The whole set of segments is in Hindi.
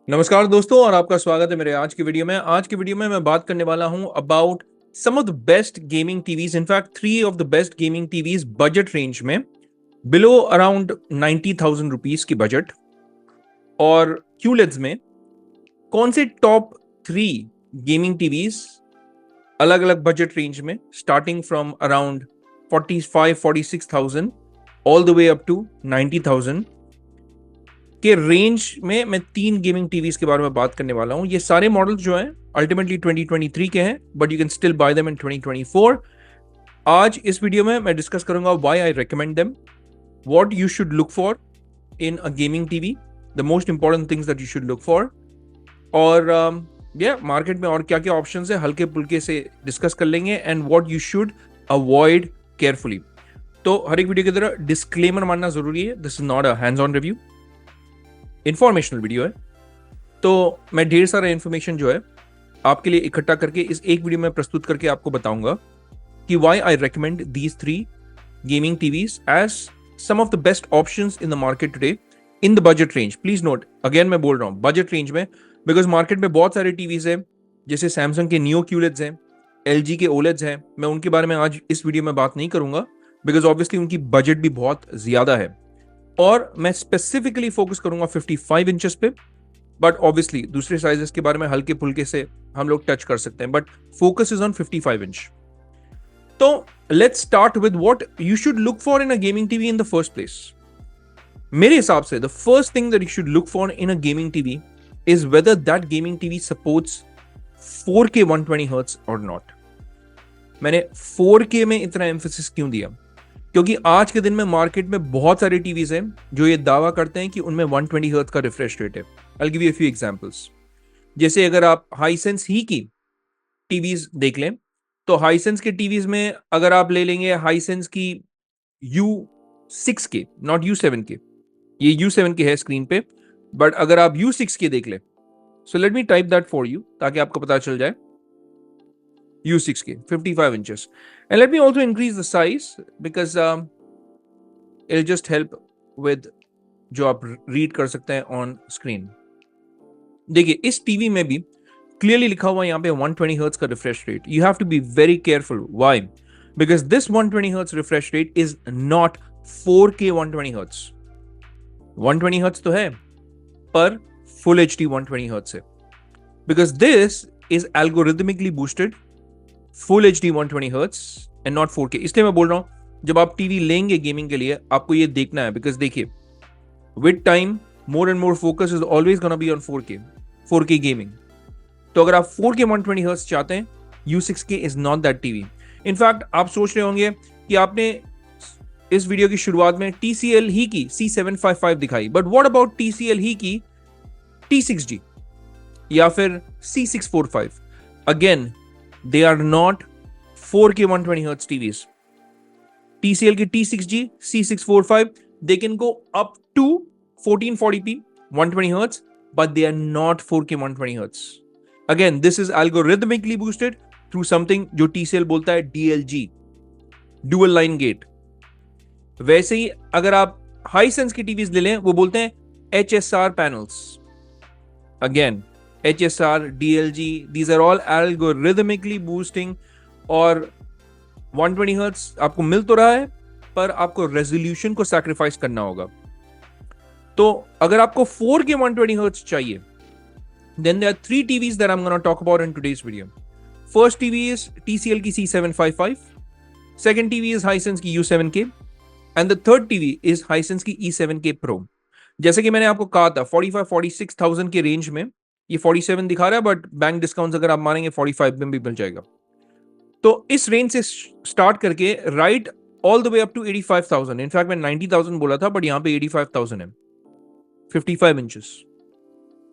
नमस्कार दोस्तों और आपका स्वागत है मेरे आज की वीडियो में मैं बात करने वाला हूं about some of the best gaming TVs. In fact three of the best gaming TVs budget range में, बिलो अराउंड 90,000 रुपीज की बजट। और क्यूलेट्स में कौन से टॉप थ्री गेमिंग टीवीज अलग अलग बजट रेंज में, starting from around 45-46,000 all the way up to 90,000 के रेंज में मैं तीन गेमिंग टीवीज के बारे में बात करने वाला हूं। ये सारे मॉडल्स जो हैं अल्टीमेटली 2023 के हैं, but you can still bye them in 2024। आज इस वीडियो में मैं डिस्कस करूंगा why I recommend them, what you should look for in a gaming TV, the most important things that you should look for, और मार्केट में और क्या क्या ऑप्शंस है हल्के पुल्के से डिस्कस कर लेंगे, and what you should avoid carefully. तो हर एक वीडियो की तरह डिस्क्लेमर मानना जरूरी है, this is not a hands on review, informational video है। तो मैं ढेर सारा इंफॉर्मेशन जो है आपके लिए इकट्ठा करके इस एक वीडियो में प्रस्तुत करके आपको बताऊंगा कि why I recommend these three gaming TVs as some of the best options in the market today in the budget range. Please note, again मैं बोल रहा हूं बजट रेंज में, बिकॉज मार्केट में बहुत सारे टीवीज हैं, जैसे सैमसंग के नियो क्यूलेट्स हैं, एलजी के ओलेड्स हैं। मैं उनके बारे में आज इस वीडियो में बात नहीं करूंगा, बिकॉज ऑब्वियसली उनकी बजट भी बहुत ज्यादा है, और मैं स्पेसिफिकली फोकस करूंगा 55 इंचेस पे। बट ऑब्वियसली दूसरे साइजेस के बारे में हल्के फुल्के से हम लोग टच कर सकते हैं, but focus is on 55 inch. तो let's start with what you should look for in a gaming TV in the first place. मेरे हिसाब से the first thing that you should look for in a gaming TV is whether that gaming TV supports 4K 120 hertz और नॉट। मैंने 4K में इतना एम्फेसिस क्यों दिया? क्योंकि आज के दिन में मार्केट में बहुत सारे टीवीज हैं जो ये दावा करते हैं कि उनमें 120 हर्ट्ज का रिफ्रेश रेट है। I give you a few examples. जैसे अगर आप हाइसेंस ही की टीवीज देख लें, तो हाइसेंस के टीवीज में अगर आप ले लेंगे हाइसेंस की U6 के, नॉट U7 के, ये U7 के है स्क्रीन पे, बट अगर आप U6 के देख लें, so let me type that for you ताकि आपको पता चल जाए। U6K 55 inches, and let me also increase the size because it'll just help with जो आप रीड कर सकते हैं ऑन स्क्रीन। देखिए इस टीवी में भी क्लियरली लिखा हुआ है यहाँ पे 120 हर्ट्ज का refresh rate. You have to be very careful. Why? Because this 120 hertz refresh rate is not 4K 120 hertz. 120 hertz तो है, पर फुल HD 120 हर्ट्ज है, because this is algorithmically boosted full HD 120 hertz and not 4K। इसलिए मैं बोल रहा हूं जब आप टीवी लेंगे गेमिंग के लिए आपको ये देखना है, बिकॉज देखिए with time more and more focus is always gonna be on 4K gaming. तो अगर आप 4K 120 हर्ट्ज चाहते हैं, U6K is not that TV. In fact आप सोच रहे होंगे कि आपने इस वीडियो की शुरुआत में TCL ही की C755 दिखाई, बट व्हाट अबाउट TCL ही की T6G या फिर C645? Again they are not 4K 120 Hz TVs. TCL की T6G, C645, they can go up to 1440p 120 Hz, but they are not 4K 120 Hz. Again, this is algorithmically boosted through something जो TCL बोलता है DLG, Dual Line Gate. वैसे ही अगर आप हाईसेंस की टीवीज ले लें, वो बोलते हैं HSR panels. Again, HSR, DLG, these are all algorithmically boosting, और 120 हर्ट्ज आपको मिल तो रहा है, पर आपको रेजोल्यूशन को सैक्रिफाइस करना होगा। तो अगर आपको 4K 120 हर्ट्ज चाहिए, then there are three TVs that I'm going to talk about in today's video. First TV is TCL की C755, second TV is Hisense की U7K, and the third TV is Hisense की E7K Pro। जैसे कि मैंने आपको कहा था 45-46,000 के रेंज में ये 47 दिखा रहा है, बट बैंक डिस्काउंट्स अगर आप मानेंगे 45 में भी मिल जाएगा। तो इस रेंज से स्टार्ट करके right all the way up to 85,000। In fact मैं 90,000 बोला था, बट यहाँ पे 85,000 है, 55 inches.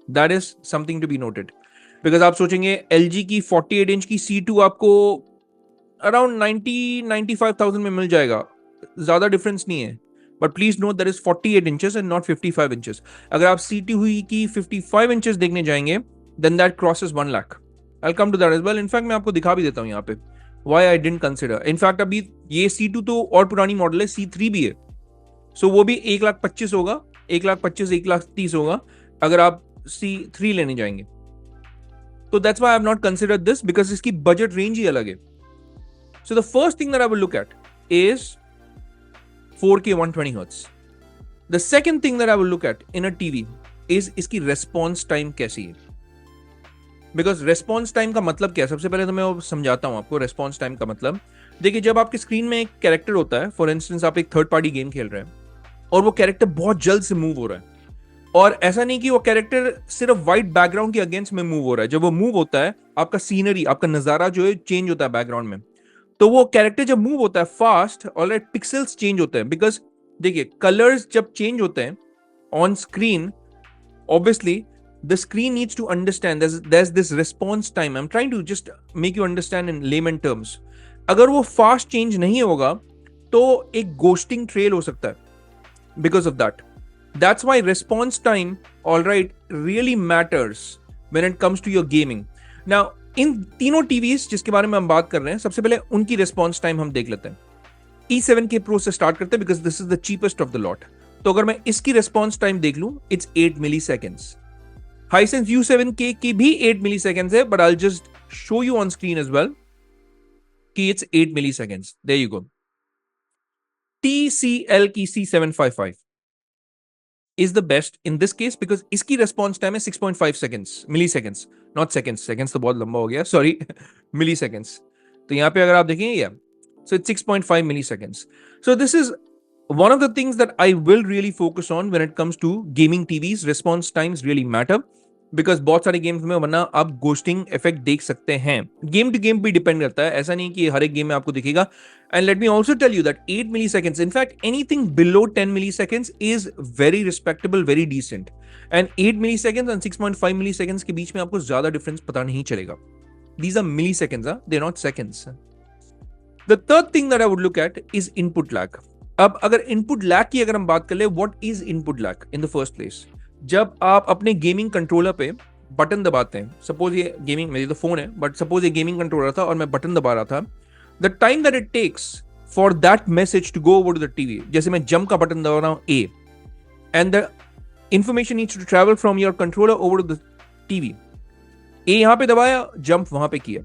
That is something to be noted, because आप सोचेंगे LG की 48 इंच की C2 आपको अराउंड 90-95,000 में मिल जाएगा, ज्यादा डिफरेंस नहीं है, but please note that is 48 inches and not 55 inches. अगर आप सीटी हुई की 55 इंचेस देखने जाएंगे, then that crosses 1 lakh. I come to that as well. In fact मैं आपको दिखा भी देता हूं यहाँ पे why I didn't consider. In fact अभी ये C2 तो और पुरानी मॉडल है, C3 भी है, सो वो भी 1,25,000 होगा, 1,25,000 1,30,000 होगा। अगर आप C3 लेने जाएंगे। तो that's why I have not considered this, because इसकी बजट रेंज ही अलग है। So the first thing that I will look at is 4K 120 Hz. The second thing that I will look at in a TV is इसकी response time कैसी है। बिकॉज रेस्पॉन्स टाइम का मतलब क्या है, सबसे पहले तो मैं वो समझाता हूं आपको। रेस्पॉन्स टाइम का मतलब, देखिए जब आपकी स्क्रीन में एक कैरेक्टर होता है, फॉर इंस्टेंस आप एक थर्ड पार्टी गेम खेल रहे हैं और वो कैरेक्टर बहुत जल्द से मूव हो रहा है, और ऐसा नहीं कि वो कैरेक्टर सिर्फ व्हाइट बैकग्राउंड के अगेंस्ट में मूव हो रहा है। जब वो मूव होता है, आपका सीनरी, आपका नजारा जो है चेंज होता है बैकग्राउंड में। तो वो कैरेक्टर जब मूव होता है फास्ट, ऑलराइट, पिक्सल्स चेंज होते हैं। बिकॉज देखिए कलर्स जब चेंज होते हैं on screen, obviously the screen needs to understand there's this response time. I'm trying to just make you understand in layman terms. अगर वो fast change नहीं होगा तो एक ghosting trail हो सकता है because of that. That's why response time, all right, really matters when it comes to your gaming. Now इन तीनों टीवीज जिसके बारे में हम बात कर रहे हैं, सबसे पहले उनकी response time हम देख लेते हैं। E7K Pro से start करते हैं because this is the cheapest of the lot. तो अगर मैं इसकी रिस्पॉन्स टाइम देख लूं, it's 8 milli seconds. Hisense U7K की भी 8 मिली सेकेंड्स है, but I just show you on screen as well कि it's 8 milliseconds. There you go. TCL की C755 is the best in this case because इसकी रिस्पॉन्स टाइम है 6.5 seconds, milliseconds, not seconds. Seconds तो बहुत लंबा हो गया, सॉरी, मिली सेकेंड्स। तो यहां पे अगर आप देखेंगे, so it's 6.5 milliseconds. So this is one of the things that I will really focus on when it comes to gaming TVs. Response times really matter because बहुत सारे गेम्स में वरना आप घोस्टिंग इफेक्ट देख सकते हैं। गेम टू गेम भी डिपेंड करता है, ऐसा नहीं कि हर एक गेम में आपको दिखेगा। And let me also tell you that 8 milliseconds, in fact anything below 10 milliseconds is very respectable, very decent. And 8 milliseconds and 6.5 milliseconds के बीच में आपको ज्यादा डिफरेंस पता नहीं चलेगा। These are milliseconds, they're not seconds. The third thing that I would look at is input lag. अब अगर इनपुट लैग की अगर हम बात कर ले, what is input lag in the first place? जब आप अपने गेमिंग कंट्रोलर पे बटन दबाते हैं, सपोज ये गेमिंग, मेरी तो फोन है, बट सपोज ये गेमिंग कंट्रोलर था और मैं बटन दबा रहा था, the time that it takes for that message to go over to the TV, जैसे मैं जंप का बटन दबा रहा हूं A, and the information needs to travel from your controller over to the TV. A यहां पे दबाया, जंप वहां पे किया,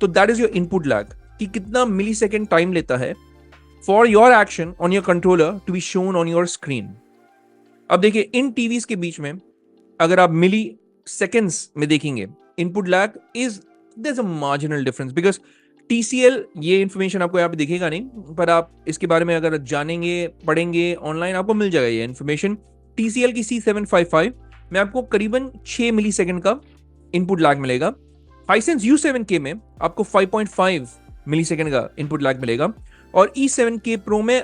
तो that is your input lag, कि कितना मिली सेकेंड टाइम लेता है for your action on your controller to be shown on your screen. अब देखिए इन टीवीज के बीच में अगर आप मिली सेकेंड्स में देखेंगे, input lag is there is a marginal difference because TCL, ये इंफॉर्मेशन आपको यहाँ पे दिखेगा नहीं, पर आप इसके बारे में अगर जानेंगे, पढ़ेंगे ऑनलाइन, आपको मिल जाएगा ये इंफॉर्मेशन। TCL की C755 में आपको करीबन 6 मिली सेकेंड का इनपुट लैग मिलेगा। हाइसेंस U7K में आपको 5.5 मिली सेकेंड का इनपुट लैग मिलेगा, और E7K Pro में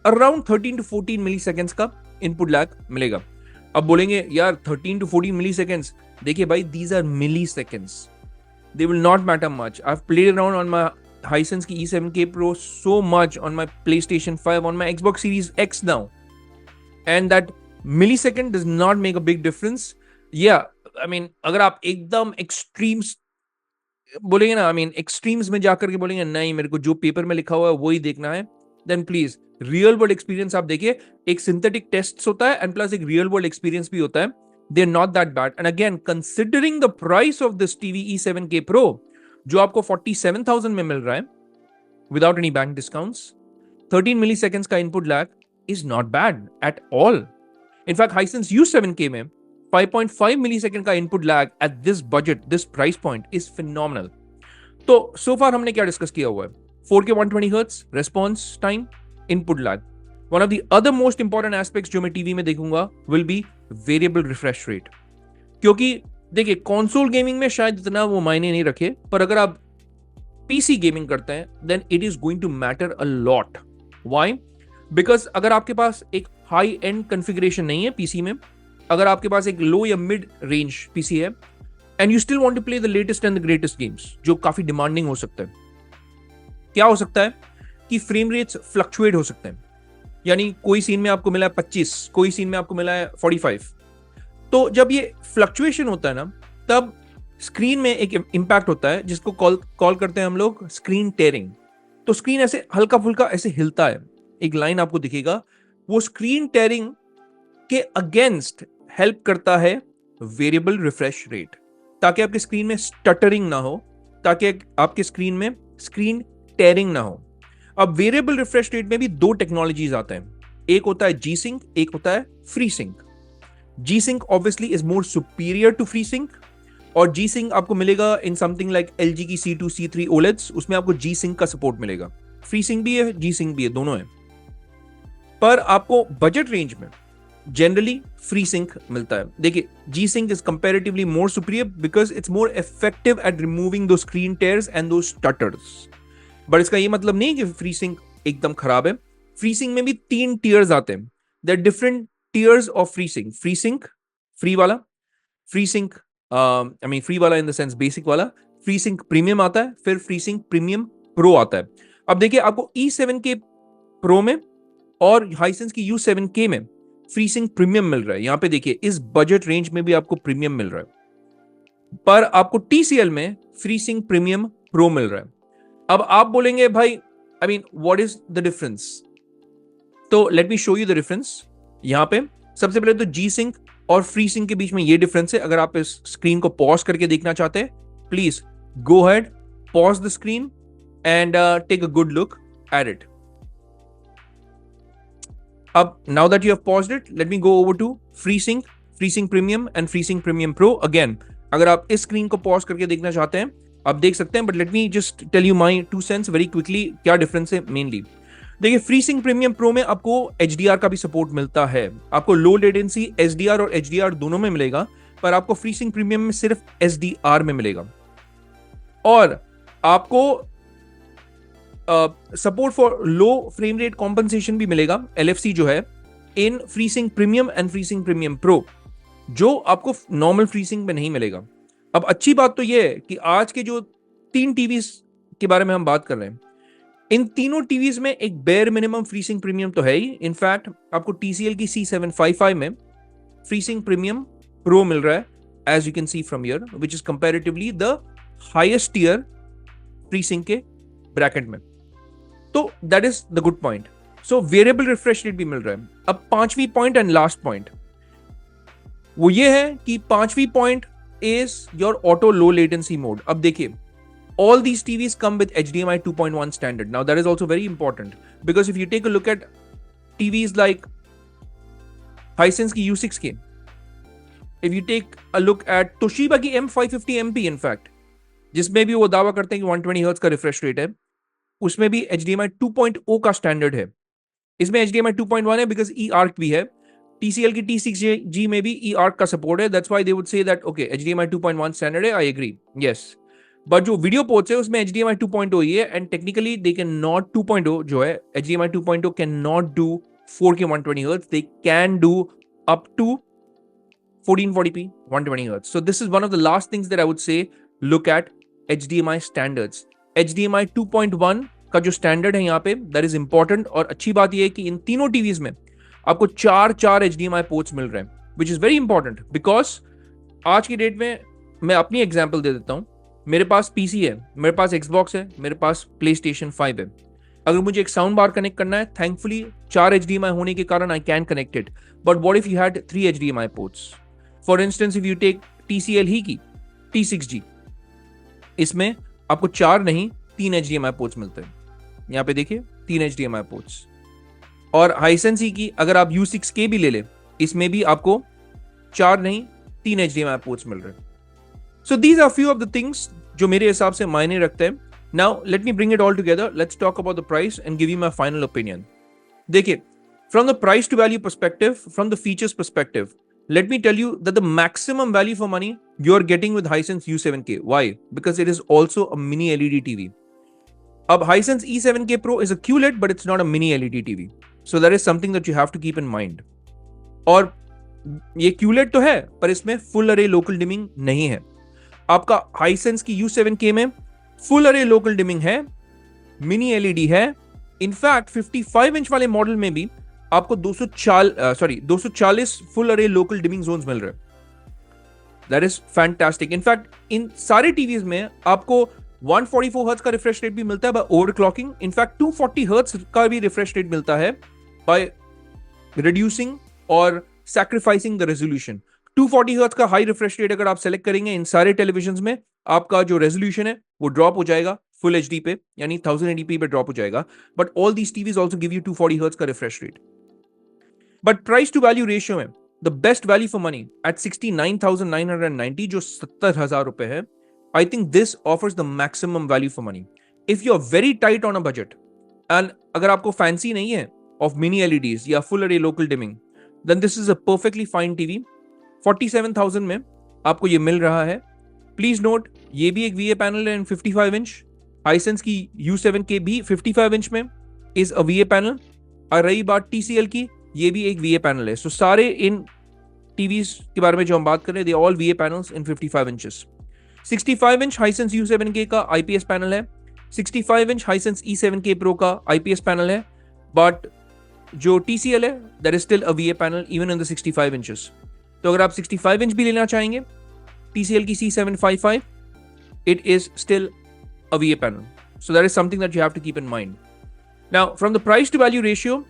अराउंड 13 to 14 मिली सेकेंड्स का इनपुट लैग मिलेगा। अब बोलेंगे यार 13 to 14 मिली सेकेंड्स, देखिए भाई, these are milliseconds, they will not matter much. I have played around on my Hisense की E7K Pro so much on my PlayStation 5, on my Xbox Series X now, and that millisecond does not make a big difference. Yeah, I mean, अगर आप एकदम एक्सट्रीम्स बोलेंगे ना, आई मीन एक्सट्रीम्स में जाकर के बोलेंगे नहीं मेरे को जो पेपर में लिखा हुआ है वही देखना है, then please real world experience आप देखिए। एक सिंथेटिक टेस्ट होता है एंड प्लस एक रियल वर्ल्ड एक्सपीरियंस भी होता है, they are not that bad. And again considering the price of this TV E7K Pro जो आपको 47,000 में मिल रहा है without any bank discounts, 13 milliseconds का input lag is not bad at all. In fact Hisense U7K में 5.5 मिलीसेकंड का input lag at this budget, this price point is phenomenal. तो सो फार हमने क्या डिस्कस किया हुआ है? 4K 120 hertz, response time, input lag. One of the other most important aspects जो मैं टीवी में देखूंगा will be variable refresh rate, क्योंकि देखिए कंसोल गेमिंग में शायद इतना वो मायने नहीं रखे, पर अगर आप पीसी गेमिंग करते हैं then it is going to matter a lot. Why? Because अगर आपके पास एक हाई एंड कॉन्फ़िगरेशन नहीं है पीसी में, अगर आपके पास एक लो या मिड रेंज पीसी है and you still want to play the latest and the greatest games, जो काफी डिमांडिंग हो सकता है, क्या हो सकता है कि फ्रेम रेट्स फ्लक्चुएट हो सकते हैं। यानी कोई सीन में आपको मिला है 25, कोई सीन में आपको मिला है 45। तो जब ये फ्लक्चुएशन होता है ना, तब स्क्रीन में एक इंपैक्ट होता है जिसको कॉल करते हैं हम लोग स्क्रीन टेयरिंग। तो स्क्रीन ऐसे हल्का फुल्का ऐसे हिलता है, एक लाइन आपको दिखेगा, वो स्क्रीन टेयरिंग के अगेंस्ट हेल्प करता है वेरिएबल रिफ्रेश रेट, ताकि आपके स्क्रीन में स्टटरिंग ना हो, ताकि आपके स्क्रीन में स्क्रीन टेयरिंग ना हो। अब वेरिएबल रिफ्रेश रेट में भी दो टेक्नोलॉजीज आते हैं, एक होता है जी सिंक, एक होता है free sync. G sync obviously is more superior to free sync, और जी सिंक आपको मिलेगा इन समथिंग लाइक LG की C2 C3 OLEDs, उसमें आपको जी सिंक का सपोर्ट मिलेगा। फ्री सिंक भी है, जी सिंक भी है, दोनों है। पर आपको बजट रेंज में जनरली फ्री सिंक मिलता है। देखिए, G sync is comparatively more superior because it's more effective at removing those screen tears and those stutters. But इसका ये मतलब नहीं कि फ्री सिंक एकदम खराब है। फ्री सिंक में भी 3 टीयर्स आते हैं, there different tiers of free sync. Free sync free वाला, free sync I mean free वाला इन द सेंस बेसिक वाला, फ्री सिंक प्रीमियम आता है, फिर फ्री सिंक प्रीमियम प्रो आता है। अब देखिए, आपको E7K प्रो में और हाइसेंस की U7K में फ्री सिंक प्रीमियम मिल रहा है। यहां पे देखिए, इस बजट रेंज में भी आपको प्रीमियम मिल रहा है, पर आपको TCL में फ्री सिंक प्रीमियम प्रो मिल रहा है। अब आप बोलेंगे भाई, I mean what is the difference? तो let me show you the difference. यहां पे सबसे पहले तो जी सिंक और फ्री सिंक के बीच में ये डिफरेंस है। अगर आप इस स्क्रीन को पॉज करके देखना चाहते हैं, please go ahead, pause the screen and take a good look at it. अब now that you have paused it, let me go over to free sink premium and free sink premium pro. Again, अगर आप इस स्क्रीन को पॉज करके देखना चाहते हैं, आप देख सकते हैं, but let me just tell you my 2 cents very quickly, क्या डिफरेंस है मेनली। देखिए, फ्री सिंक प्रीमियम प्रो में आपको HDR का भी सपोर्ट मिलता है। आपको लो लेटेंसी SDR और HDR दोनों में मिलेगा, पर आपको फ्री सिंक प्रीमियम में सिर्फ SDR में मिलेगा। और आपको support for low frame rate compensation भी मिलेगा, LFC जो है, इन free sink premium and free sink premium pro, जो आपको नॉर्मल फ्री सिंक में नहीं मिलेगा। अब अच्छी बात तो यह है कि आज के जो 3 टीवीज के बारे में हम बात कर रहे हैं, इन तीनों टीवीज में एक bare minimum free sink premium तो है ही। इनफैक्ट आपको TCL की C755 में फ्री सिंक प्रीमियम प्रो मिल रहा है, as you can see from here, which is comparatively the highest tier free sync के ब्रैकेट में। तो that is the good point. So variable refresh rate भी मिल रहा है। अब पांचवी पॉइंट एंड लास्ट पॉइंट वो ये है कि पांचवी point is your auto low latency mode. अब देखिए, all these TVs come with HDMI 2.1 standard. Now that is also very important, because if you take a look at TVs like Hisense की U6K, if you take a look at Toshiba की M550MP, in fact, जिसमें भी वो दावा करते हैं कि 120 हर्ट्ज का रिफ्रेश रेट है, उसमें भी HDMI 2.0 का स्टैंडर्ड है। इसमें HDMI 2.1 है बिकॉज eARC भी है। TCL की T6G में भी eARC का सपोर्ट है। That's why they would say that okay, HDMI 2.1 standard है, I agree, yes. बट जो वीडियो पोर्ट्स है उसमें HDMI 2.0 ही है, and technically they can not 2.0 जो है HDMI 2.0 can not do 4K 120 hertz, they can do up to 1440p 120 hertz. So this is one of the last things that I would say, look at HDMI standards. HDMI 2.1 का जो स्टैंडर्ड है यहाँ पे, दैट इज इंपॉर्टेंट। और अच्छी बात यह है कि इन तीनों टीवीज में आपको 4 HDMI पोर्ट्स मिल रहे हैं, which is very important because आज की डेट में, मैं अपनी एग्जाम्पल दे देता हूँ, मेरे पास PC है, मेरे पास Xbox है, मेरे पास PlayStation 5 है। अगर मुझे एक साउंड बार कनेक्ट करना है, थैंकफुली 4 HDMI होने के कारण I can connect it. But what if you had 3 HDMI ports? For instance, if you take TCL ही की T6G, इसमें आपको 4 नहीं 3 HDMI पोर्ट्स मिलते हैं। यहाँ पे देखिए, 3 HDMI पोर्ट्स। और हाइसेंस ही की अगर आप U6K भी ले ले, इसमें भी आपको 4 नहीं 3 HDMI पोर्ट्स मिल रहे हैं। So these are few of the things जो मेरे हिसाब से मायने रखते हैं। Now let me bring it all together. Let's talk about the price and give you my final opinion. देखिए, from the price to value perspective, from the features perspective, let me tell you that the maximum value for money you are getting with Hisense U7K. Why? Because it is also a mini LED TV. अब Hisense E7K Pro is a QLED, but it's not a mini LED TV. So that is something that you have to keep in mind. और ये QLED तो है, पर इसमें फुल अरे लोकल डिमिंग नहीं है। आपका हाइसेंस की U7K में फुल अरे लोकल डिमिंग है, मिनी LED है। इनफैक्ट 55 इंच वाले मॉडल में भी आपको 240 full array local dimming Jones मिल रहे हैं। That is fantastic. In fact in सारे टीवीज में आपको 144 हर्ट्ज का रिफ्रेश रेट भी मिलता है बाय ओवरक्लॉकिंग। इनफैक्ट 240 हर्ट्ज का भी रिफ्रेश रेट मिलता है बाय रिड्यूसिंग और सैक्रिफाइसिंग द रेजोल्यूशन। 240 हर्ट्ज का हाई रिफ्रेश रेट अगर आप सेलेक्ट करेंगे इन सारे टेलीविजन में, आपका जो रेजोल्यूशन है वो ड्रॉप हो जाएगा फुल एचडी पे, यानी 1080p पे ड्रॉप हो जाएगा. But all these TVs also give you 240 hertz का refresh rate. But price to value ratio में the best value for money at 69,990, जो 70,000 रुपए है, I think this offers the maximum value for money. If you are very tight on a budget and अगर आपको फैंसी नहीं है ऑफ मिनी एलईडीज या full array local dimming, then this is a perfectly fine TV. 47,000 में आपको ये मिल रहा है. प्लीज नोट, ये भी एक VA पैनल है इन 55 इंच. हाइसेंस की U7K भी 55 इंच में इज अ VA पैनल. और रही बात TCL की, ये भी एक VA पैनल है. सो सारे इन टीवीज के बारे में जो हम बात कर रहे हैं, they all VA panels in 55 inches. 65 inch Hisense U7K का IPS पैनल है. 65 इंच हाइसेंस E7K Pro का IPS पैनल है. बट जो TCL है, that is still a VA panel even in the 65 inches. तो अगर आप 65 इंच भी लेना चाहेंगे, TCL की C755, it is still a VA panel. So that is something that you have to keep in mind. Now, from the price to value ratio,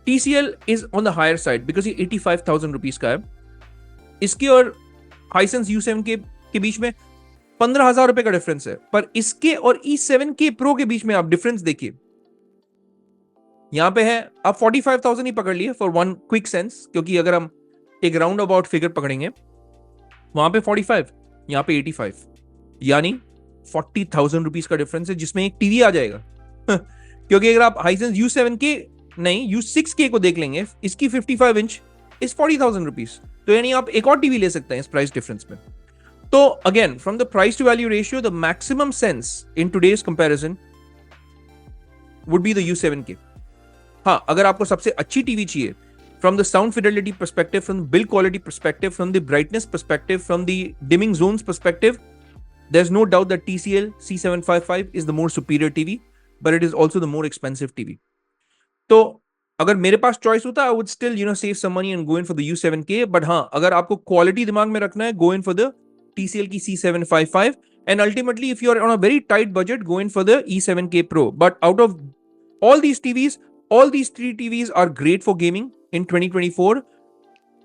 TCL is on the higher side because ये 85,000 रुपीज का है. इसके और Hisense U7K के बीच में 15,000 रुपए का डिफरेंस है. पर इसके और E7K Pro के बीच में आप डिफरेंस देखिए, यहां पे है आप 45,000 ही पकड़ लिए फॉर वन क्विक सेंस, क्योंकि अगर हम एक राउंड अबाउट फिगर पकड़ेंगे, वहां पे 45, यहां पे 85, यानी 40,000 रुपीज का डिफरेंस है जिसमें एक टीवी आ जाएगा. क्योंकि अगर आप Hisense U7K नहीं U6K को देख लेंगे, इसकी 55 इंच इज 40,000 रुपीज. तो यानी आप एक और टीवी ले सकते हैं इस प्राइस डिफरेंस में. तो again, from the price to value ratio, the maximum sense in today's comparison would be the U7K. हाँ, अगर आपको सबसे अच्छी टीवी चाहिए from the sound fidelity perspective, from the build quality perspective, from the brightness perspective, from the dimming zones perspective, there's no doubt that TCL C755 is the more superior TV, but it is also the more expensive TV. तो अगर मेरे पास चॉइस होता, I would still save some money and go in for the U7K. but हाँ, अगर आपको क्वालिटी दिमाग में रखना है, go in for the TCL की C755, and ultimately if you are on a very tight budget, go in for the E7K Pro. But out of all these TVs, all these three TVs are great for gaming in 2024,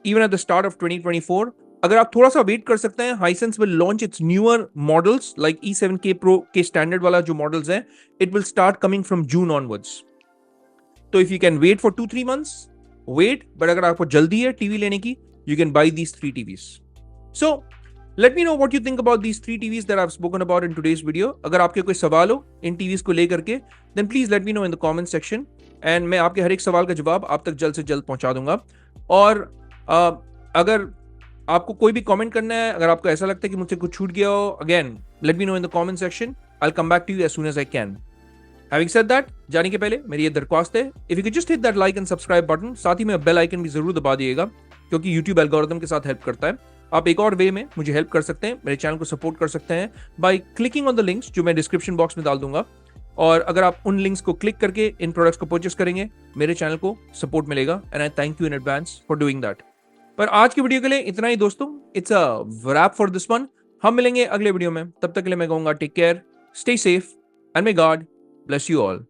even at the start of 2024. अगर आप थोड़ा सा वेट कर सकते हैं, Hisense will launch its newer models like E7K Pro के स्टैंडर्ड वाला जो मॉडल्स है, it will start coming from June onwards. तो if you can wait for 2-3 months, wait. but अगर आपको जल्दी है टीवी लेने की, you can buy these 3 TVs. So let me know what you think about these 3 TVs that I've spoken about in today's video. अगर आपके कोई सवाल हो इन टीवीज को लेकर के, then please let me know in the comment section. And मैं आपके हर एक सवाल का जवाब आप तक जल्द से जल्द पहुंचा दूंगा. और अगर आपको कोई भी कमेंट करना है, अगर आपको ऐसा लगता है कि मुझसे कुछ छूट गया हो, again let me know in the comment section. I will come back to you as soon as I can. Having said that, जाने के पहले मेरी ये दरख्वास्त है, if you can just hit that like and subscribe button, साथ ही में बेल आइकन भी जरूर दबा दिएगा, क्योंकि यूट्यूब एल्गोरिथम के साथ हेल्प करता है. आप एक और वे में मुझे हेल्प कर सकते हैं, मेरे चैनल को सपोर्ट कर सकते हैं by clicking on the links जो मैं डिस्क्रिप्शन बॉक्स में डाल दूंगा. और अगर आप उन लिंक्स को क्लिक करके इन प्रोडक्ट्स को परचेस करेंगे, मेरे चैनल को सपोर्ट मिलेगा, and I thank you in advance for doing that. पर आज की वीडियो के लिए इतना ही दोस्तों. It's a rap for this one. हम मिलेंगे अगले वीडियो में. तब तक के लिए मैं कहूंगा take care, stay safe, and may God bless you all.